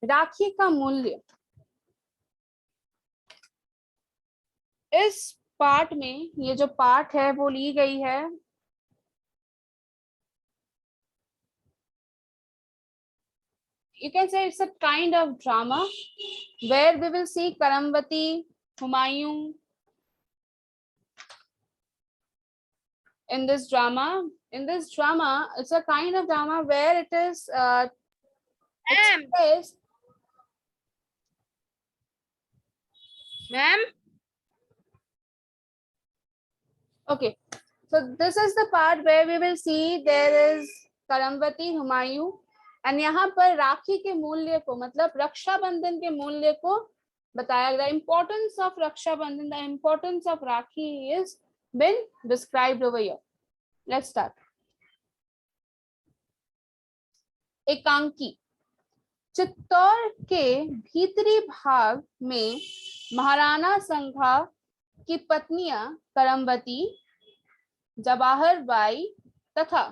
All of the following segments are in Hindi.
राखी का मूल्य। इस पार्ट में ये जो पार्ट है वो ली गई है you can say it's a kind of drama where we will see Karamvati, Humayun in this drama. In this drama, it's a kind of drama where it is expressed. Ma'am? Okay, so this is the part where we will see there is Karamvati, Humayun, and यहाँ पर राखी के मूल्य को मतलब रक्षाबंधन के मूल्य को बताया गया. Importance of Rakshabandhan, the importance of Rakhi is been described over here. Let's start. एकांकी. चित्तौड़ के भीतरी भाग में महाराणा संघा की पत्नियां करमवती, जवाहर बाई तथा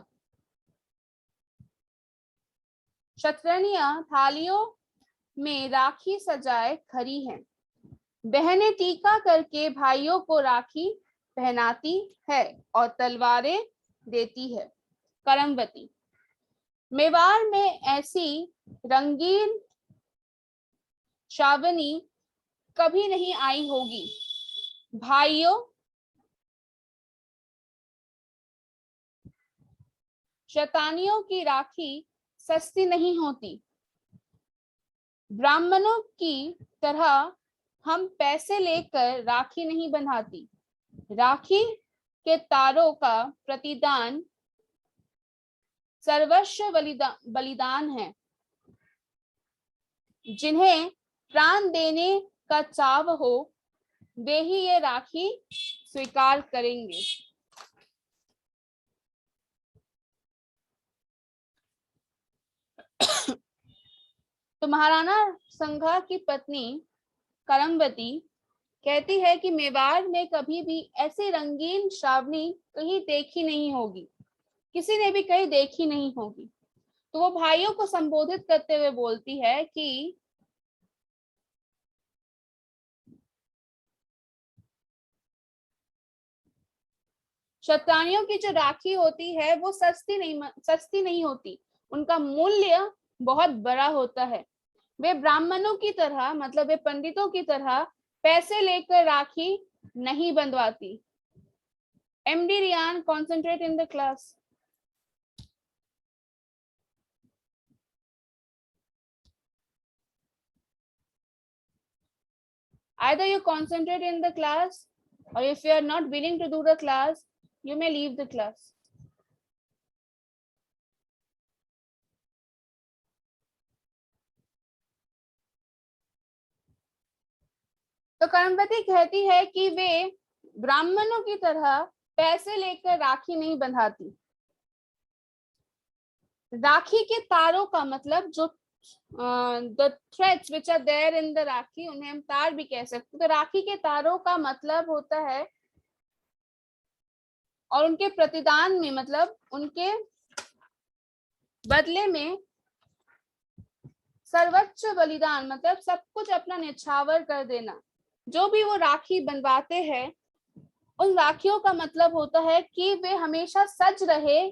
शतरनियां थालियों में राखी सजाए खड़ी हैं. बहनें टीका करके भाइयों को राखी पहनाती है और तलवारें देती है. करमवती. मेवाड़ में ऐसी रंगीन श्रावणी कभी नहीं आई होगी. भाइयों, शैतानियों की राखी सस्ती नहीं होती. ब्राह्मणों की तरह हम पैसे लेकर राखी नहीं बंधाती. राखी के तारों का प्रतिदान सर्वस्व बलिदान है. जिन्हें प्राण देने का चाव हो वे ही ये राखी स्वीकार करेंगे. तो महाराणा संघा की पत्नी करमवती कहती है कि मेवाड़ में कभी भी ऐसी रंगीन श्रावणी कहीं देखी नहीं होगी, किसी ने भी कहीं देखी नहीं होगी. तो वो भाइयों को संबोधित करते हुए बोलती है कि शतरानियों की जो राखी होती है वो सस्ती नहीं होती. उनका मूल्य बहुत बड़ा होता है. वे ब्राह्मणों की तरह मतलब वे पंडितों की तरह पैसे लेकर राखी नहीं बंधवाती. MD Rian, concentrate in the class. Either you concentrate in the class, or if you are not willing to do the class, you may leave the class. तो करमवती कहती है कि वे ब्राह्मणों की तरह पैसे लेकर राखी नहीं बंधाती. राखी के तारों का मतलब जो the threads which are there in the राखी, उन्हें हम तार भी कह सकते. तो राखी के तारों का मतलब होता है और उनके प्रतिदान में मतलब उनके बदले में सर्वोच्च बलिदान मतलब सब कुछ अपना निछावर कर देना. जो भी वो राखी बनवाते हैं उन राखियों का मतलब होता है कि वे हमेशा सज रहे,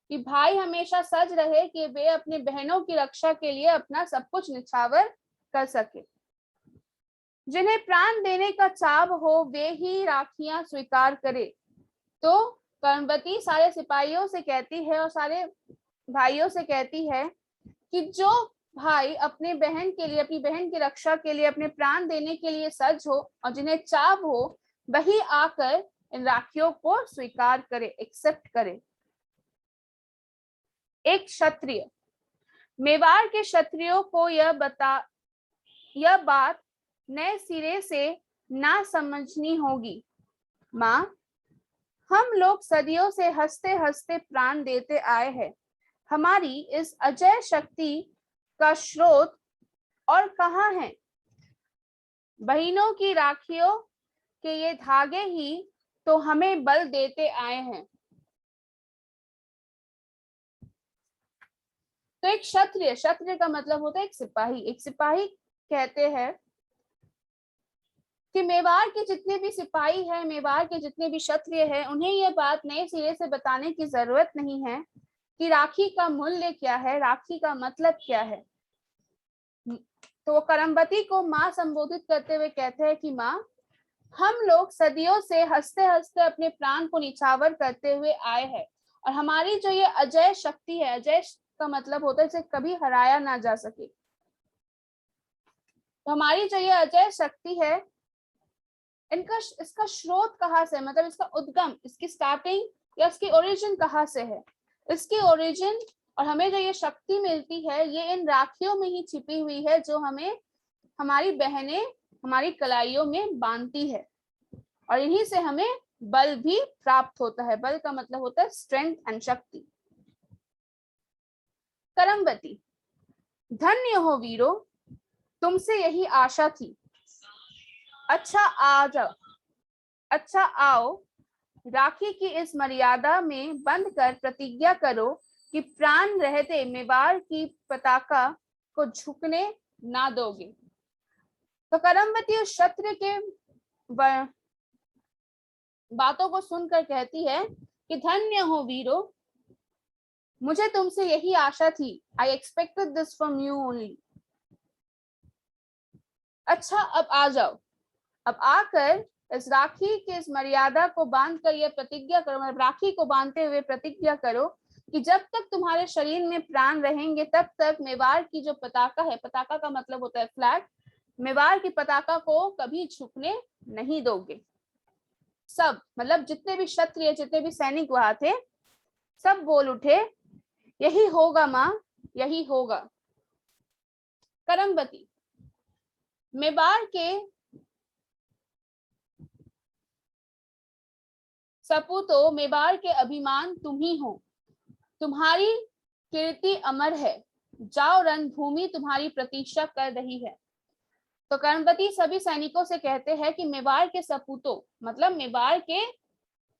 कि भाई हमेशा सज रहे कि वे अपनी बहनों की रक्षा के लिए अपना सब कुछ निछावर कर सके. जिन्हें प्राण देने का चाव हो वे ही राखियां स्वीकार करे. तो करमवती सारे सिपाहियों से कहती है और सारे भाइयों से कहती है कि जो भाई अपने बहन के लिए, अपनी बहन की रक्षा के लिए अपने प्राण देने के लिए सज हो और जिन्हें चाव हो वही आकर इन राखियों को स्वीकार करे, एक्सेप्ट करे. एक क्षत्रिय. मेवाड़ के क्षत्रियों को यह बात नए सिरे से ना समझनी होगी. माँ, हम लोग सदियों से हंसते हंसते प्राण देते आए हैं. हमारी इस अजय शक्ति का स्रोत और कहाँ है? बहनों की राखियों के ये धागे ही तो हमें बल देते आए हैं. तो एक क्षत्रिय, क्षत्रिय का मतलब होता है एक सिपाही। एक सिपाही कहते हैं कि मेवाड़ के जितने भी सिपाही हैं, मेवाड़ के जितने भी क्षत्रिय हैं, उन्हें यह बात नए सिरे से बताने की जरूरत नहीं है कि राखी का मूल्य क्या है, राखी का मतलब क्या है। तो वो करमबती को माँ संबोधित करते हुए कहते हैं कि माँ, हम लोग सदियों से हंसते हंसते अपने प्राण को निछावर करते हुए आए हैं, और हमारी जो ये अजय शक्ति है, अजय का मतलब होता है इसे कभी हराया ना जा सके, तो हमारी जो ये अजय शक्ति है, इसका स्रोत कहाँ से, मतलब इसका उद्गम, इसकी स्टार्टिंग या इसकी ओरिजिन कहाँ से है। इसकी ओरिजिन और हमें जो ये शक्ति मिलती है, ये इन राखियों में ही छिपी हुई है, जो हमें हमारी बहनें हमारी कलाइयों में बांधती है, और इन्हीं से हमें बल भी प्राप्त होता है। बल का मतलब होता है स्ट्रेंथ एंड शक्ति। करमबती, धन्य हो वीरो, तुमसे यही आशा थी। अच्छा आ जाओ, अच्छा आओ, राखी की इस मर्यादा में बंद कर प्रतिज्ञा करो कि प्राण रहते मेवाड़ की पताका को झुकने ना दोगे। तो करमबती उस क्षत्रिय के बातों को सुनकर कहती है कि धन्य हो वीरो, मुझे तुमसे यही आशा थी। I expected this from you only. अच्छा अब आ जाओ, अब आकर इस राखी के इस मर्यादा को बांध कर यह प्रतिज्ञा करो, मतलब राखी को बांधते हुए प्रतिज्ञा करो कि जब तक तुम्हारे शरीर में प्राण रहेंगे तब तक मेवाड़ की जो पताका है, पताका का मतलब होता है फ्लैग, मेवाड़ की पताका को कभी झुकने नहीं दोगे। सब मतलब जितने भी क्षत्रिय, जितने भी सैनिक वहां थे, सब बोल उठे, यही होगा माँ, यही होगा। करमबती, मेवाड़ के सपूतों, मेवाड़ के अभिमान तुम ही हो, तुम्हारी कीर्ति अमर है, जाओ रणभूमि तुम्हारी प्रतीक्षा कर रही है। तो करमबती सभी सैनिकों से कहते हैं कि मेवाड़ के सपूतों मतलब मेवाड़ के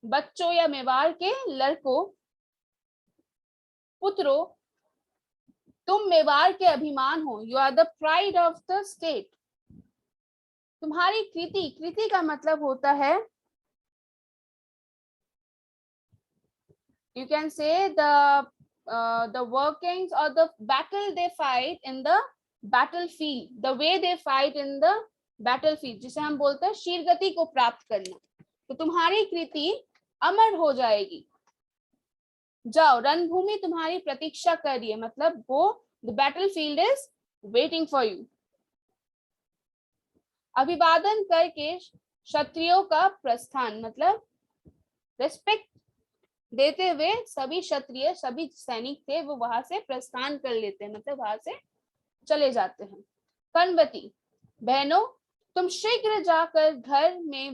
बच्चों या मेवाड़ के लड़कों, पुत्रों, तुम मेवाड़ के अभिमान हो, you are the pride of the state. तुम्हारी कृति, कृति का मतलब होता है, you can say the workings or the battle they fight in the battlefield, the way they fight in the battlefield, जिसे हम बोलते हैं शीरगति को प्राप्त करना। तो तुम्हारी कृति अमर हो जाएगी, जाओ रणभूमि तुम्हारी प्रतीक्षा कर रही है, मतलब वो the battlefield is waiting for you। अभिवादन करके क्षत्रियों का प्रस्थान, मतलब रेस्पेक्ट देते हुए सभी क्षत्रिय, सभी सैनिक थे वो वहां से प्रस्थान कर लेते हैं, मतलब वहां से चले जाते हैं। करमबती, बहनों तुम शीघ्र जाकर घर में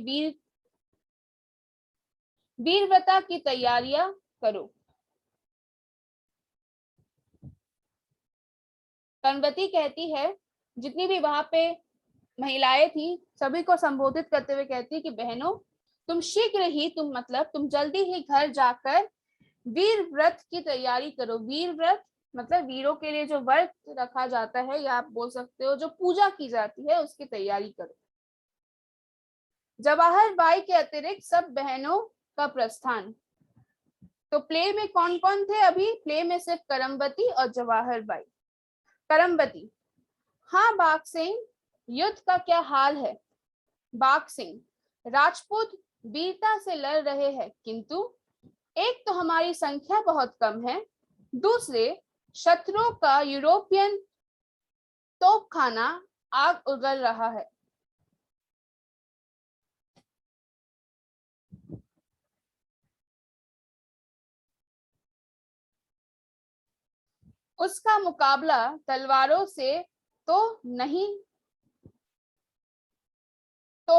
वीरव्रता की तैयारियां करो। करमबती कहती है, जितनी भी वहां पे महिलाएं थी सभी को संबोधित करते हुए कहती है कि बहनों तुम शीघ्र ही, तुम मतलब तुम जल्दी ही घर जाकर वीर व्रत की तैयारी करो। वीर व्रत मतलब वीरों के लिए जो व्रत रखा जाता है, या आप बोल सकते हो जो पूजा की जाती है, उसकी तैयारी करो। जवाहर बाई के अतिरिक्त सब बहनों का प्रस्थान। तो प्ले में कौन कौन थे? अभी प्ले में सिर्फ करमबती और जवाहर बाई। करमबती, हाँ बाघ सिंह, युद्ध का क्या हाल है? बाघ सिंह, राजपूत वीरता से लड़ रहे हैं, किंतु एक तो हमारी संख्या बहुत कम है, दूसरे शत्रुओं का यूरोपियन तोपखाना आग उगल रहा है। उसका मुकाबला तलवारों से तो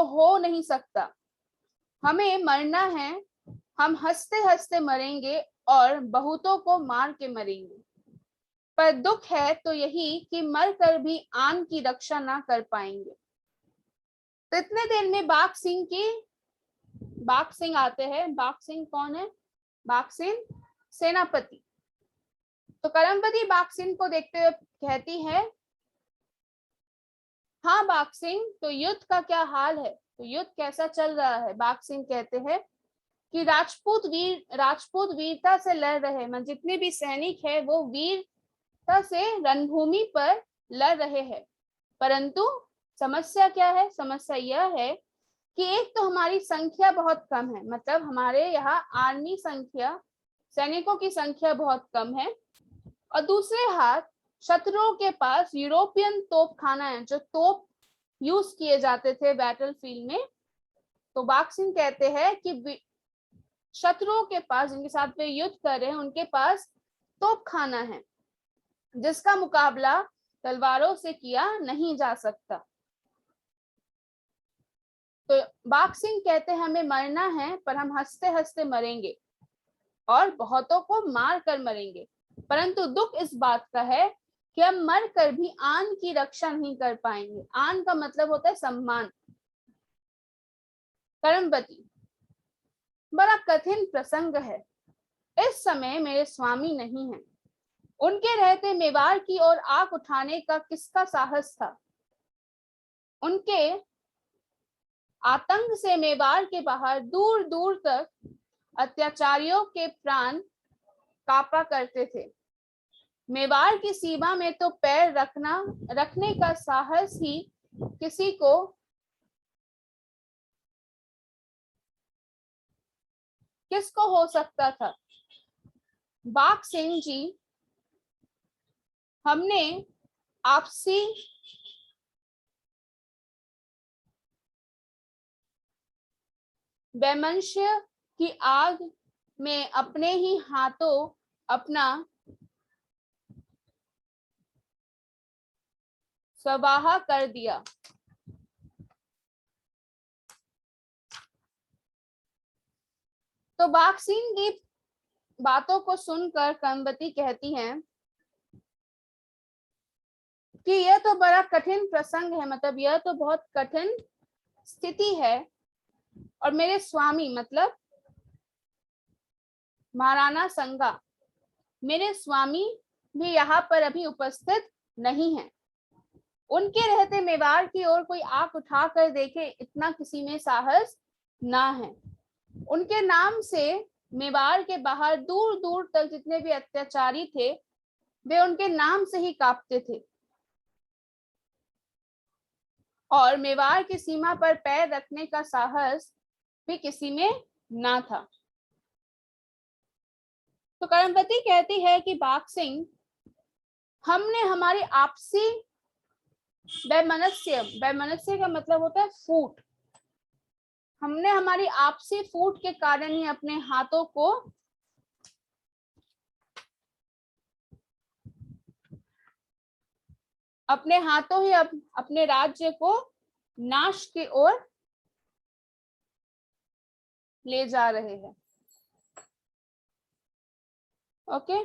हो नहीं सकता। हमें मरना है, हम हंसते हंसते मरेंगे और बहुतों को मार के मरेंगे। पर दुख है तो यही कि मरकर भी आन की रक्षा ना कर पाएंगे। तो इतने देर में बाघ सिंह आते हैं। बाघ सिंह कौन है? बाघ सिंह सेनापति। तो करमवती बाघसिंह को देखते हुए कहती है, हाँ बाघसिंह, तो युद्ध का क्या हाल है, तो युद्ध कैसा चल रहा है। बाघसिंह कहते हैं कि राजपूत वीरता से लड़ रहे, मतलब जितने भी सैनिक है वो वीरता से रणभूमि पर लड़ रहे हैं, परंतु समस्या क्या है, समस्या यह है कि एक तो हमारी संख्या बहुत कम है, मतलब हमारे यहाँ आर्मी संख्या, सैनिकों की संख्या बहुत कम है, और दूसरे हाथ शत्रुओं के पास यूरोपियन तोपखाना है, जो तोप यूज किए जाते थे बैटलफील्ड में। तो बाघसिंह कहते हैं कि शत्रुओं के पास, जिनके साथ वे युद्ध कर रहे हैं, उनके पास तोपखाना है जिसका मुकाबला तलवारों से किया नहीं जा सकता। तो बाघसिंह कहते हैं हमें मरना है, पर हम हंसते हंसते मरेंगे और बहुतों को मार कर मरेंगे, परंतु दुख इस बात का है कि हम मर कर भी आन की रक्षा नहीं कर पाएंगे। आन का मतलब होता है सम्मान। करमवती, बड़ा कठिन प्रसंग है, इस समय मेरे स्वामी नहीं है, उनके रहते मेवाड़ की ओर आंख उठाने का किसका साहस था। उनके आतंक से मेवाड़ के बाहर दूर दूर तक अत्याचारियों के प्राण कांपा करते थे। मेवाड़ की सीमा में तो पैर रखने का साहस ही किसको हो सकता था। बाघसिंह जी, हमने आपसी वैमनस्य की आग में अपने ही हाथों अपना स्वाहा कर दिया। तो बाघसिंह की बातों को सुनकर करमवती कहती हैं कि यह तो बड़ा कठिन प्रसंग है, मतलब यह तो बहुत कठिन स्थिति है, और मेरे स्वामी मतलब महाराणा संगा, मेरे स्वामी भी यहाँ पर अभी उपस्थित नहीं है। उनके रहते मेवाड़ की ओर कोई आंख उठा कर देखे, इतना किसी में साहस ना है। उनके नाम से मेवाड़ के बाहर दूर दूर तक जितने भी अत्याचारी थे, वे उनके नाम से ही कांपते थे, और मेवाड़ की सीमा पर पैर रखने का साहस भी किसी में ना था। तो करमवती कहती है कि बाघसिंह, हमने हमारी आपसी वैमनस्य का मतलब होता है फूट, हमने हमारी आपसी फूट के कारण ही अपने हाथों को अपने राज्य को नाश की ओर ले जा रहे हैं। ओके।